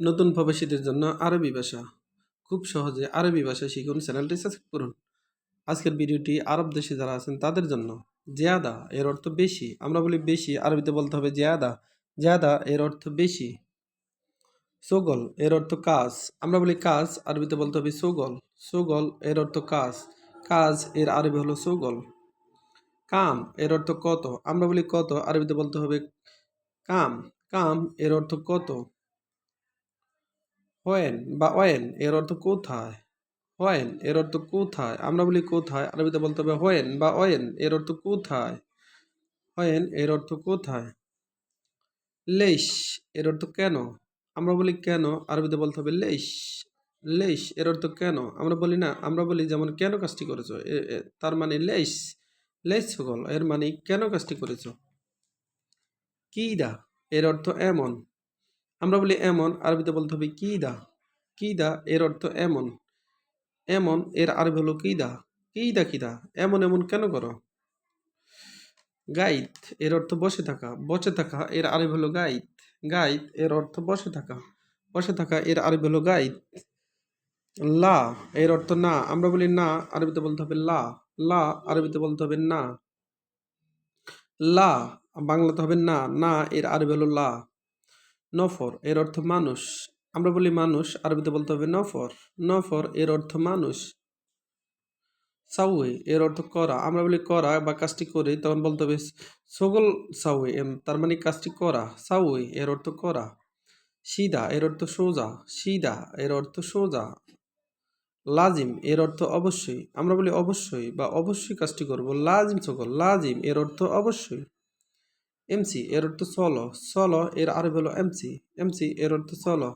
নতুন প্রবাসীদের জন্য আরবি ভাষা খুব সহজে আরবি ভাষা শিখুন। চ্যানেলটি সাবস্ক্রাইব করুন। আজকের ভিডিওটি আরব দেশে যারা আছেন তাদের জন্য। জিয়াদা এর অর্থ বেশি। আমরা বলি বেশি, আরবিতে বলতে হবে জিয়াদা। জিয়াদা এর অর্থ বেশি। সোগল এর অর্থ কাজ। আমরা বলি কাজ, আরবিতে বলতে হবে সোগল। সোগল এর অর্থ কাজ। কাজ এর আরবি হলো সোগল। কাম এর অর্থ কত। আমরা বলি কত, আরবিতে বলতে হবে কাম। কাম এর অর্থ কত। হোয়েন বা ওয়েন এর অর্থ কোথায়। হোয়েন এর অর্থ কোথায়। আমরা বলি কোথায়, আরবিতে বলতে হবে হোয়েন বা ওয়েন এর অর্থ কোথায়। হোয়েন এর অর্থ কোথায়। লেশ এর অর্থ কেন। আমরা বলি কেন, আরবিতে বলতে হবে লেশ। লেশ এর অর্থ কেন। আমরা বলি যেমন কেন কাজটি করেছো, তার মানে লেশ। লেশ সকল এর মানে কেন কাজটি করেছো। কিদা এর অর্থ এমন। আমরা বলি এমন, আরবিতে বলতে হবে কিদা। কিদা এর অর্থ এমন। এমন এর আরবি হলো কিদা। কিদা কিদা এমন এমন কেন করো। গাইত এর অর্থ বসে থাকা। বসে থাকা এর আরবি হলো গাইত। গাইত এর অর্থ বসে থাকা। বসে থাকা এর আরবি হলো গাইত। লা এর অর্থ না। আমরা বলি না, আরবিতে বলতে হবে লা। লা আরবিতে বলতে হবে না। লা বাংলাতে হবে না। না এর আরবি হলো লা। নফর এর অর্থ মানুষ। আমরা বলি মানুষ, আরবিতে বলতে হবে নফর। নফর এর অর্থ মানুষ। সাউই এর অর্থ করা। আমরা বলি করা বা কাজটি করে, তখন বলতে হবে সগল সাউই, তার মানে কাজটি করা। সাউই এর অর্থ করা। সিদা এর অর্থ সোজা। সিদা এর অর্থ সোজা। লাজিম এর অর্থ অবশ্যই। আমরা বলি অবশ্যই বা অবশ্যই কাজটি করব। লাজিম সকল। লাজিম এর অর্থ অবশ্যই। এমসি এর অর্থ চলো। চলো এর আরবি হলো এমসি। এমসি এর অর্থ চলো।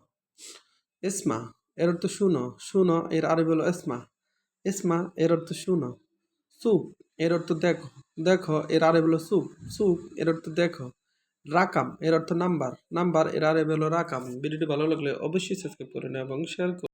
এসমা এর অর্থ শুনো। শুনো এর আরবি হলো এসমা। এসমা এর অর্থ শুনো। সুপ এর অর্থ দেখো। দেখো এর আরবি হলো সুপ। সুপ এর অর্থ দেখো। রাকাম এর অর্থ নাম্বার। নাম্বার এর আরবি হলো রাকাম। ভিডিওটি ভালো লাগলে অবশ্যই সাবস্ক্রাইব করুন এবং শেয়ার করুন।